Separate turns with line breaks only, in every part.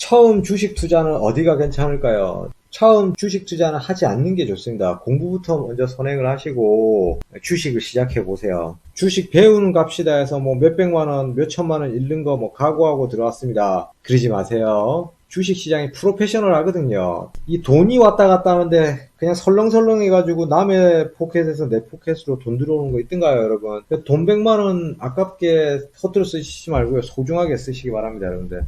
처음 주식 투자는 어디가 괜찮을까요? 처음 주식 투자는 하지 않는 게 좋습니다. 공부부터 먼저 선행을 하시고 주식을 시작해 보세요. 주식 배우는 값이다 해서 뭐 몇백만 원, 몇천만 원 잃는 거 뭐 각오하고 들어왔습니다. 그러지 마세요. 주식 시장이 프로페셔널 하거든요. 이 돈이 왔다 갔다 하는데 그냥 설렁설렁 해가지고 남의 포켓에서 내 포켓으로 돈 들어오는 거 있던가요, 여러분? 돈 100만 원 아깝게 허투루 쓰시지 말고요. 소중하게 쓰시기 바랍니다, 여러분들.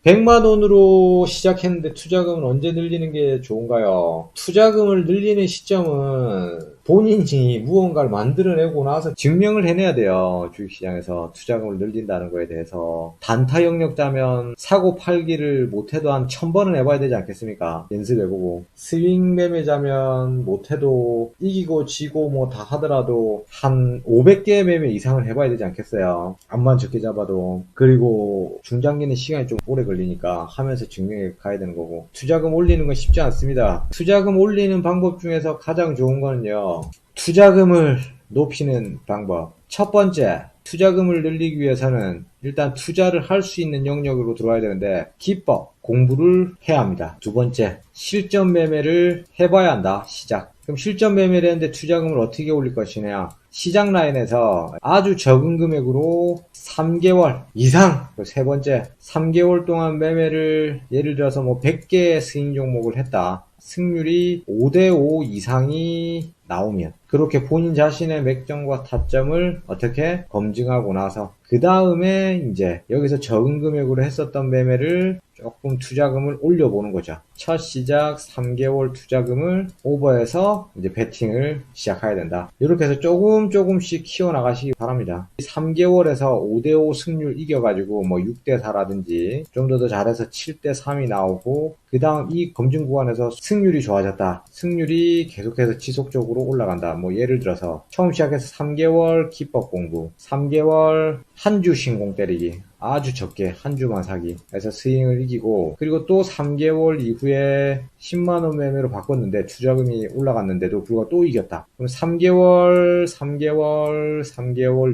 100만 원으로 시작했는데 투자금은 언제 늘리는 게 좋은가요? 투자금을 늘리는 시점은 본인이 무언가를 만들어내고 나서 증명을 해내야 돼요. 주식시장에서 투자금을 늘린다는 거에 대해서. 단타 영역자면 사고 팔기를 못해도 한 1000번은 해봐야 되지 않겠습니까? 연습해보고. 스윙 매매자면 못해도 이기고 지고 뭐 다 하더라도 한 500개 매매 이상을 해봐야 되지 않겠어요? 암만 적게 잡아도. 그리고 중장기는 시간이 좀 오래 걸리니까 하면서 증명해 가야 되는 거고. 투자금 올리는 건 쉽지 않습니다. 투자금 올리는 방법 중에서 가장 좋은 거는요, 투자금을 높이는 방법. 첫 번째, 투자금을 늘리기 위해서는 일단 투자를 할 수 있는 영역으로 들어와야 되는데 기법, 공부를 해야 합니다. 두 번째, 실전 매매를 해봐야 한다. 시작. 그럼 실전 매매를 했는데 투자금을 어떻게 올릴 것이냐. 시장 라인에서 아주 적은 금액으로 3개월 이상, 세 번째, 3개월 동안 매매를 예를 들어서 뭐 100개의 스윙 종목을 했다. 승률이 5대5 이상이 나오면 그렇게 본인 자신의 맥점과 타점을 어떻게 검증하고 나서 그 다음에 이제 여기서 적은 금액으로 했었던 매매를 조금 투자금을 올려보는 거죠. 첫 시작 3개월 투자금을 오버해서 이제 베팅을 시작해야 된다. 이렇게 해서 조금씩 키워나가시기 바랍니다. 3개월에서 5대5 승률 이겨가지고 뭐 6대4라든지 좀 더 잘해서 7대3이 나오고 그 다음 이 검증 구간에서 승률이 좋아졌다. 승률이 계속해서 지속적으로 올라간다. 뭐 예를 들어서 처음 시작해서 3개월 기법 공부, 3개월 한 주 신공 때리기, 아주 적게 한 주만 사기 해서 스윙을 이기고, 그리고 또 3개월 이후에 10만원 매매로 바꿨는데 투자금이 올라갔는데도 불구하고 또 이겼다. 그럼 3개월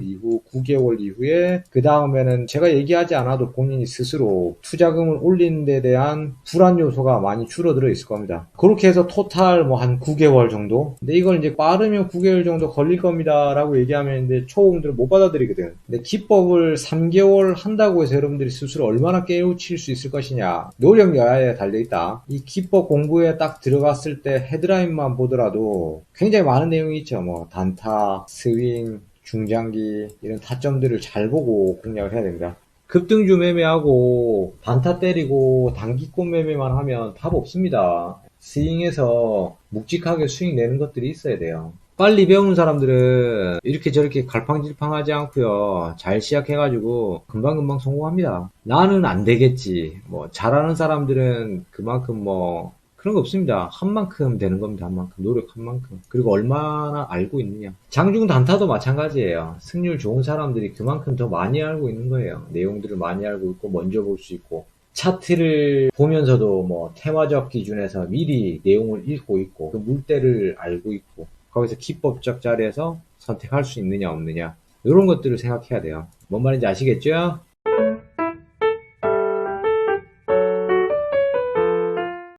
이후 9개월 이후에 그 다음에는 제가 얘기하지 않아도 본인이 스스로 투자금을 올리는 데 대한 불안 요소가 많이 줄어들어 있을 겁니다. 그렇게 해서 토탈 뭐 한 9개월 정도? 근데 이걸 이제 빠르면 9개월 정도 걸릴 겁니다 라고 얘기하면 이제 초보들은 못 받아들이거든. 근데 기법을 3개월 한다고 해서 여러분들이 스스로 얼마나 깨우칠 수 있을 것이냐, 노력 여하에 달려있다. 이 기법 공부에 딱 들어갔을 때 헤드라인만 보더라도 굉장히 많은 내용이 있죠. 뭐 단타, 스윙, 중장기 이런 타점들을 잘 보고 공략을 해야 됩니다. 급등주 매매하고 단타 때리고 단기권 매매만 하면 답 없습니다. 스윙에서 묵직하게 수익 내는 것들이 있어야 돼요. 빨리 배우는 사람들은 이렇게 저렇게 갈팡질팡하지 않고요, 잘 시작해가지고 금방금방 성공합니다. 나는 안 되겠지, 뭐 잘하는 사람들은 그만큼 뭐 그런 거 없습니다. 한 만큼 되는 겁니다. 한 만큼, 노력한 만큼. 그리고 얼마나 알고 있느냐. 장중 단타도 마찬가지예요. 승률 좋은 사람들이 그만큼 더 많이 알고 있는 거예요. 내용들을 많이 알고 있고 먼저 볼 수 있고, 차트를 보면서도 뭐 테마적 기준에서 미리 내용을 읽고 있고 그 물대를 알고 있고, 거기서 기법적 자리에서 선택할 수 있느냐 없느냐, 이런 것들을 생각해야 돼요. 뭔 말인지 아시겠죠?